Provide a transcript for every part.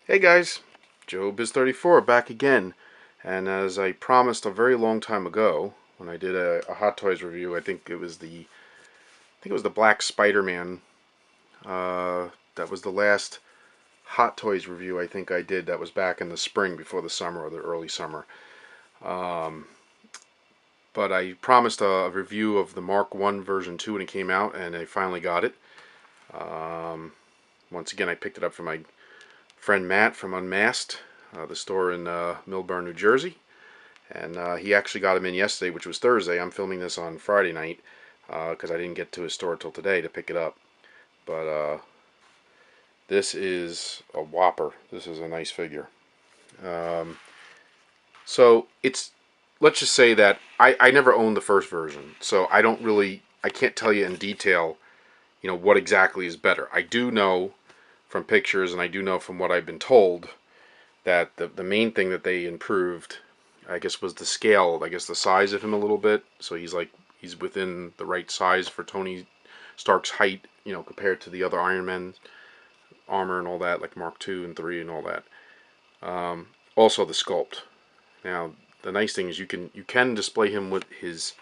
Hey guys, Joebizz34 back again, and as I promised a very long time ago when I did a Hot Toys review, I think it was the Black Spider-Man. That was the last Hot Toys review I think I did. That was back in the spring before the summer or the early summer. Um, but I promised a review of the Mark 1 version 2 when it came out, and I finally got it. Um, Once again, I picked it up from my friend Matt from Unmasked, the store in Millburn, New Jersey. And he actually got him in yesterday, which was Thursday. I'm filming this on Friday night because I didn't get to his store till today to pick it up. But this is a whopper. This is a nice figure. Um, so let's just say that I never owned the first version, so I can't tell you in detail, what exactly is better. I do know from pictures, and I do know from what I've been told that the main thing that they improved, I guess, was the scale. I guess the size of him a little bit. So he's within the right size for Tony Stark's height, compared to the other Iron Man armor and all that, like Mark II and III and all that. Also the sculpt. Now the nice thing is you can display him with his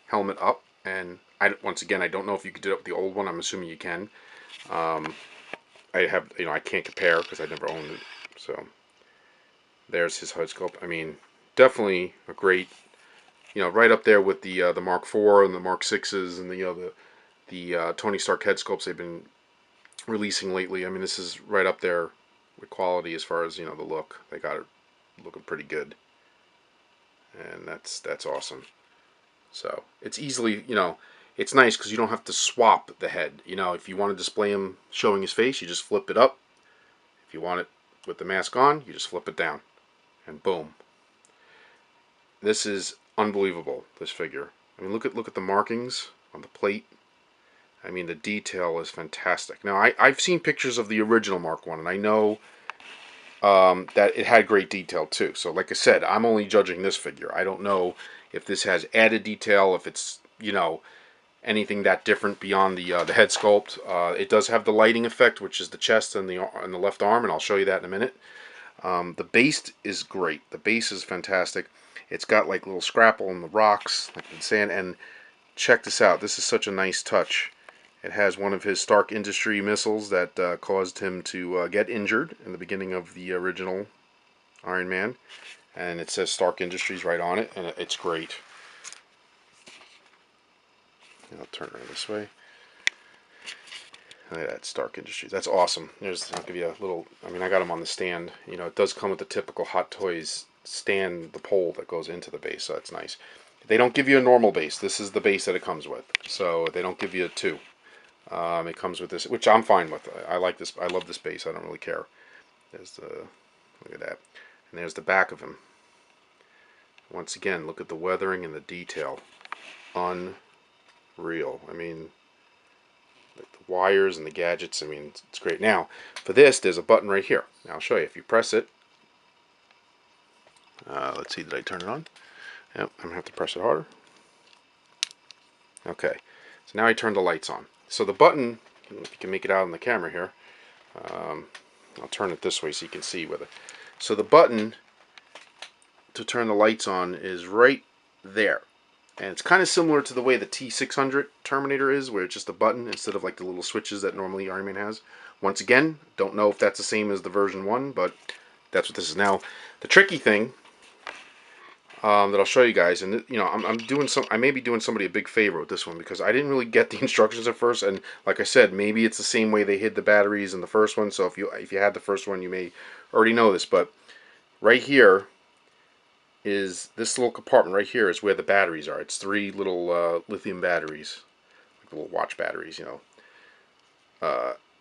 helmet up, and once again I don't know if you could do it with the old one. I'm assuming you can. I can't compare because I never owned it. So there's his head sculpt. I mean, definitely a great, right up there with the Mark IV and the Mark VIs and the Tony Stark head sculpts they've been releasing lately. I mean, this is right up there with quality as far as the look. They got it looking pretty good, and that's awesome. So it's easily, it's nice because you don't have to swap the head. If you want to display him showing his face, you just flip it up. If you want it with the mask on, you just flip it down, and boom. This is unbelievable, this figure. I mean, look at the markings on the plate. I mean, the detail is fantastic. Now, I've seen pictures of the original Mark 1, and I know that it had great detail, too. So, like I said, I'm only judging this figure. I don't know if this has added detail, if it's, anything that different beyond the head sculpt. It does have the lighting effect, which is the chest and the left arm, and I'll show you that in a minute. The base is great. The base is fantastic. It's got like little scrapple in the rocks, like in sand. And check this out. This is such a nice touch. It has one of his Stark Industry missiles that caused him to get injured in the beginning of the original Iron Man. And it says Stark Industries right on it, and it's great. I'll turn it this way. Look at that, Stark Industries. That's awesome. I'll give you a little. I mean, I got them on the stand. It does come with the typical Hot Toys stand, the pole that goes into the base, so that's nice. They don't give you a normal base. This is the base that it comes with. So they don't give you a two. It comes with this, which I'm fine with. I like this. I love this base. I don't really care. Look at that. And there's the back of him. Once again, look at the weathering and the detail. Unreal. I mean, the wires and the gadgets. I mean, it's great. Now, for this, there's a button right here. Now, I'll show you. If you press it, let's see, did I turn it on? Yep, I'm going to have to press it harder. Okay, so now I turn the lights on. So the button, if you can make it out on the camera here, I'll turn it this way so you can see with it. So the button to turn the lights on is right there. And it's kind of similar to the way the T600 Terminator is, where it's just a button instead of like the little switches that normally Iron Man has. Once again, don't know if that's the same as the version 1, but that's what this is. Now, the tricky thing that I'll show you guys, and I may be doing somebody a big favor with this one because I didn't really get the instructions at first, and like I said, maybe it's the same way they hid the batteries in the first one. So if you had the first one, you may already know this, but right here is this little compartment right here is where the batteries are. It's 3 little lithium batteries, like little watch batteries,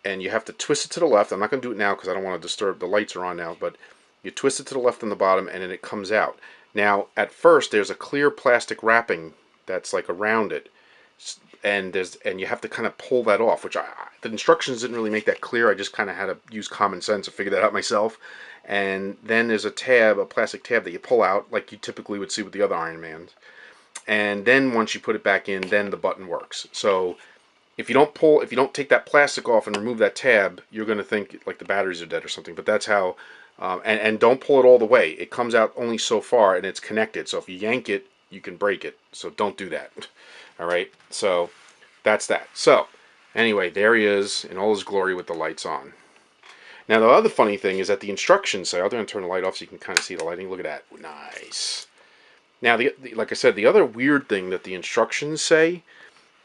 and you have to twist it to the left. I'm not going to do it now because I don't want to disturb. The lights are on now, but you twist it to the left on the bottom, and then it comes out. Now, at first, there's a clear plastic wrapping that's like around it, and you have to kind of pull that off. Which the instructions didn't really make that clear. I just kind of had to use common sense to figure that out myself. And then there's a plastic tab that you pull out, like you typically would see with the other Iron Mans. And then once you put it back in, then the button works. So if you don't take that plastic off and remove that tab, you're going to think like the batteries are dead or something. But that's how, and don't pull it all the way. It comes out only so far, and it's connected. So if you yank it, you can break it. So don't do that. All right. So that's that. So anyway, there he is in all his glory with the lights on. Now the other funny thing is that the instructions say, I'm going to turn the light off so you can kind of see the lighting. Look at that. Nice. Now, like I said, the other weird thing that the instructions say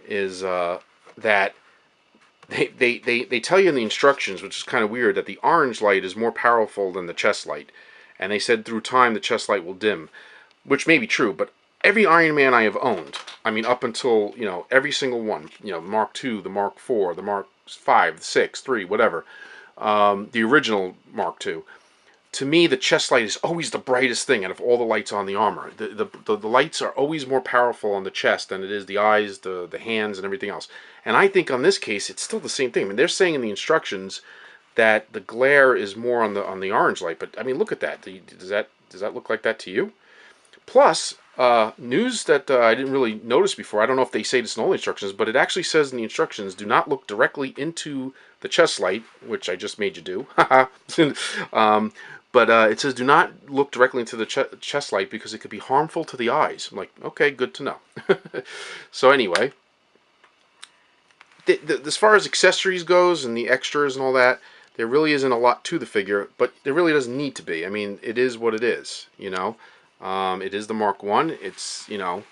is that they tell you in the instructions, which is kind of weird, that the orange light is more powerful than the chest light. And they said through time the chest light will dim, which may be true, but every Iron Man I have owned, I mean up until, every single one, Mark II, the Mark IV, the Mark V, the 6, 3, whatever, the original Mark II, to me, the chest light is always the brightest thing out of all the lights on the armor. The lights are always more powerful on the chest than it is the eyes, the hands, and everything else. And I think on this case, it's still the same thing. I mean, they're saying in the instructions that the glare is more on the orange light, but I mean, look at that. Does that look like that to you? Plus, news that I didn't really notice before. I don't know if they say this in all the instructions, but it actually says in the instructions, do not look directly into the chest light, which I just made you do. But it says do not look directly into the chest light because it could be harmful to the eyes. I'm like, okay, good to know. So anyway, as far as accessories goes and the extras and all that, there really isn't a lot to the figure, but there really doesn't need to be. I mean, it is what it is, It is the Mark 1. It's, it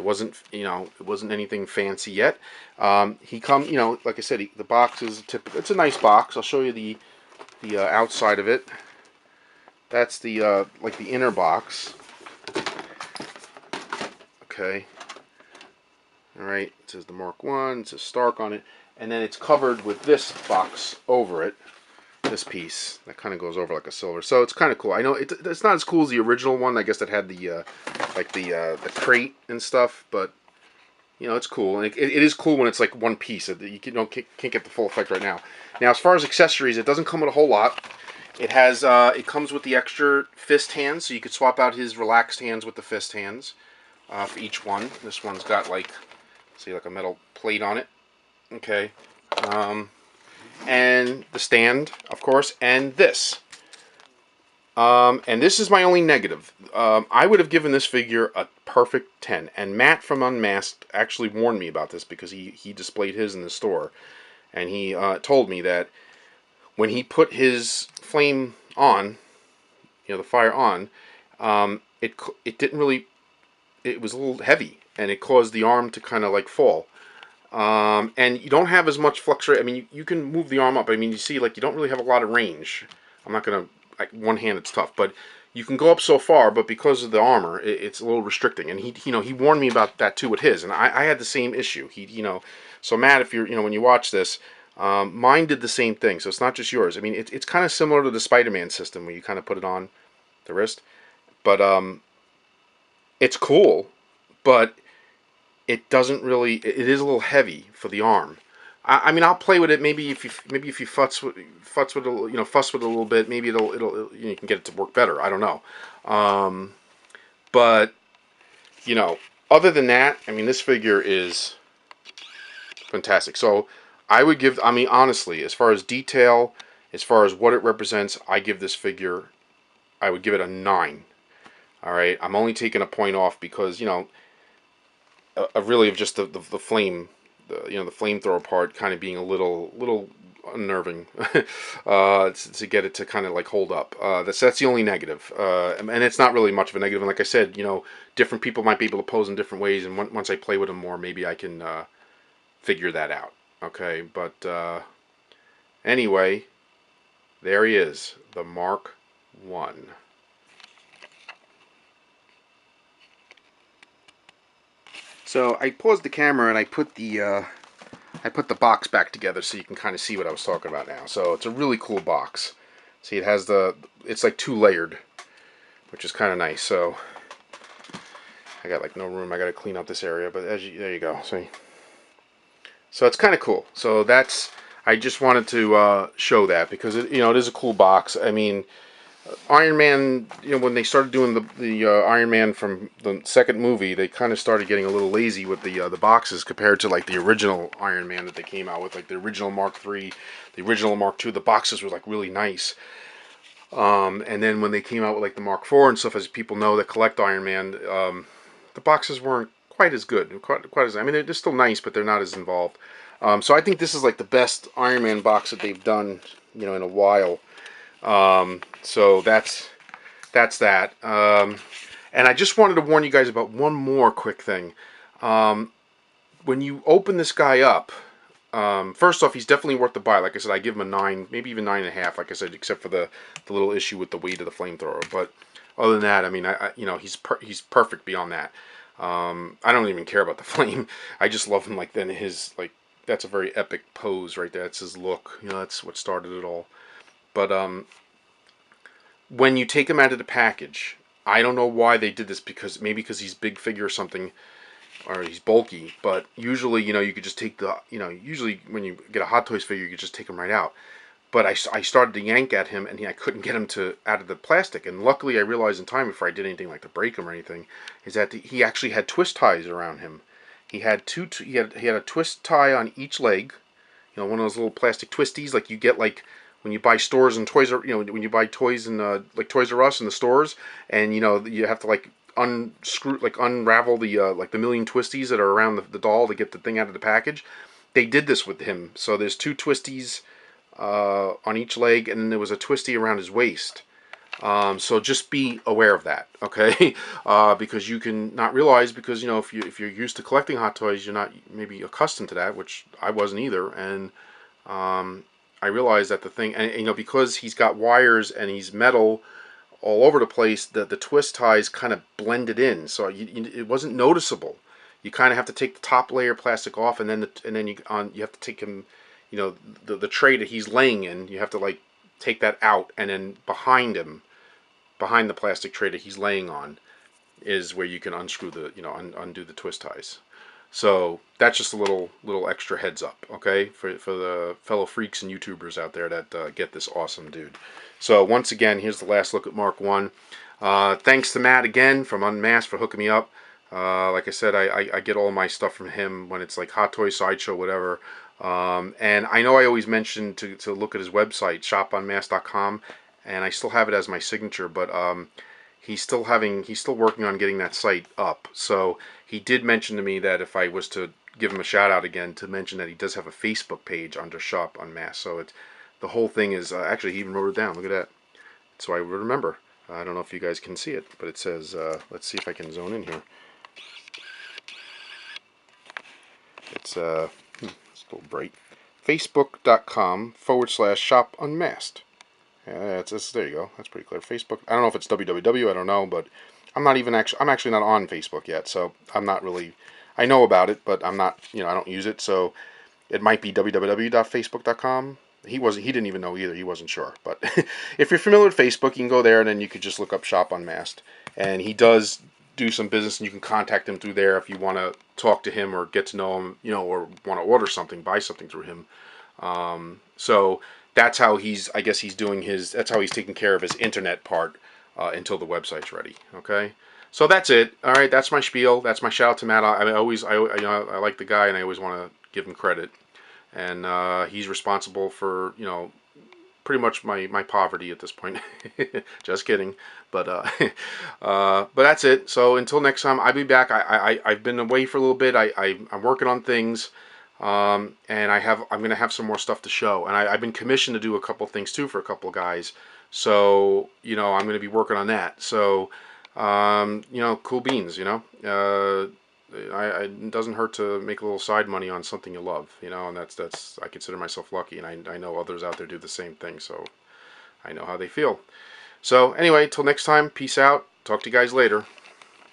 wasn't anything fancy yet. He like I said, the box is typical. It's a nice box. I'll show you the outside of it. That's the like the inner box. Okay. All right. It says the Mark 1. It says Stark on it, and then it's covered with this box over it. This piece that kind of goes over like a silver, so it's kind of cool. I know it's not as cool as the original one, I guess, that had the like the crate and stuff, but it's cool, and it is cool when it's like one piece. You can't get the full effect right now. Now, as far as accessories, it doesn't come with a whole lot. It has it comes with the extra fist hands, so you could swap out his relaxed hands with the fist hands for each one. This one's got like a metal plate on it. Okay. And the stand, of course, and this. And this is my only negative. I would have given this figure a perfect 10. And Matt from Unmasked actually warned me about this because he displayed his in the store. And he told me that when he put his flame on, the fire on, it didn't really, it was a little heavy. And it caused the arm to kind of like fall. And you don't have as much fluctuation. I mean, you can move the arm up. I mean, you see, like, you don't really have a lot of range. I'm not going to, like, one hand it's tough, but you can go up so far, but because of the armor, it's a little restricting. And he warned me about that too with his, and I had the same issue. So Matt, if you're, when you watch this, mine did the same thing, so it's not just yours. I mean, it's kind of similar to the Spider-Man system where you kind of put it on the wrist, but it's cool, but it doesn't really. It is a little heavy for the arm. I mean, I'll play with it. Maybe if you fuss with it, fuss with it a little bit, maybe you can get it to work better. I don't know. But other than that, I mean, this figure is fantastic. So I would give. I mean, honestly, as far as detail, as far as what it represents, I give this figure. I would give it a 9. All right. I'm only taking a point off because really of just the flame, the flamethrower part kind of being a little unnerving to get it to kind of like hold up. That's the only negative, and it's not really much of a negative. And like I said, different people might be able to pose in different ways, and once I play with them more, maybe I can figure that out. Okay, but anyway, there he is, the Mark 1. So I paused the camera and I put the box back together so you can kind of see what I was talking about now. So it's a really cool box. See, it has it's like 2-layered, which is kind of nice. So I got like no room. I got to clean up this area, but there you go. See. So it's kind of cool. So I just wanted to show that because it is a cool box. I mean, Iron Man, when they started doing the Iron Man from the second movie, they kind of started getting a little lazy with the boxes compared to like the original Iron Man that they came out with, like the original Mark III, the original Mark II. The boxes were like really nice. And then when they came out with like the Mark IV and stuff, as people know that collect Iron Man, the boxes weren't quite as good. Quite as, I mean, they're still nice, but they're not as involved. So I think this is like the best Iron Man box that they've done, in a while. So that's that. And I just wanted to warn you guys about one more quick thing. When you open this guy up, first off, he's definitely worth the buy. Like I said, I give him a 9, maybe even 9.5. Like I said, except for the little issue with the weight of the flamethrower. But other than that, I mean, he's perfect beyond that. I don't even care about the flame. I just love him. Like then his like that's a very epic pose right there. That's his look. That's what started it all. But when you take him out of the package, I don't know why they did this, because maybe because he's big figure or something, or he's bulky. But usually, you could just take usually when you get a Hot Toys figure, you could just take him right out. But I started to yank at him, and I couldn't get him to out of the plastic. And luckily, I realized in time before I did anything like to break him or anything, is that he actually had twist ties around him. He had he had a twist tie on each leg. One of those little plastic twisties like you get like when you buy stores and toys, when you buy toys in like Toys R Us in the stores, and you have to like unscrew, like unravel the like the million twisties that are around the doll to get the thing out of the package. They did this with him. So there's two twisties on each leg, and then there was a twisty around his waist. So just be aware of that, okay? Because you can not realize, because if you're used to collecting Hot Toys, you're not maybe accustomed to that, which I wasn't either. And I realized that the thing, and because he's got wires and he's metal all over the place, that the twist ties kind of blended in, so it wasn't noticeable. You kind of have to take the top layer of plastic off, and then you have to take him, the tray that he's laying in, you have to like take that out, and then behind the plastic tray that he's laying on is where you can unscrew undo the twist ties. So that's just a little extra heads up, okay, for the fellow freaks and YouTubers out there that get this awesome dude. So once again, here's the last look at Mark 1. Thanks to Matt again from Unmasked for hooking me up. Like I said, I get all my stuff from him when it's like Hot Toy, Sideshow, whatever. And I know I always mention to look at his website, shopunmasked.com, and I still have it as my signature, but he's still working on getting that site up. So he did mention to me that if I was to give him a shout out again, to mention that he does have a Facebook page under Shop Unmasked. So the whole thing is actually, he even wrote it down. Look at that. So I would remember. I don't know if you guys can see it, but it says, let's see if I can zone in here. It's a little bright. Facebook.com/Shop Unmasked. Yeah, there you go. That's pretty clear. Facebook. I don't know if it's www. I don't know, but I'm actually not on Facebook yet, so I'm not really. I know about it, but I'm not. I don't use it, so it might be www.facebook.com. He didn't even know either. He wasn't sure. But if you're familiar with Facebook, you can go there, and then you could just look up Shop Unmasked. And he does do some business, and you can contact him through there if you want to talk to him or get to know him, or want to order something, buy something through him. So that's how I guess he's doing that's how he's taking care of his internet part until the website's ready. Okay. So that's it. All right. That's my spiel. That's my shout out to Matt. I like the guy, and I always want to give him credit. And he's responsible for, pretty much my poverty at this point. Just kidding. But but that's it. So until next time, I'll be back. I've been away for a little bit. I'm working on things. And I'm going to have some more stuff to show. And I've been commissioned to do a couple things too for a couple of guys. So, I'm going to be working on that. So, cool beans, it doesn't hurt to make a little side money on something you love, and I consider myself lucky, and I know others out there do the same thing, so I know how they feel. So anyway, till next time, peace out. Talk to you guys later.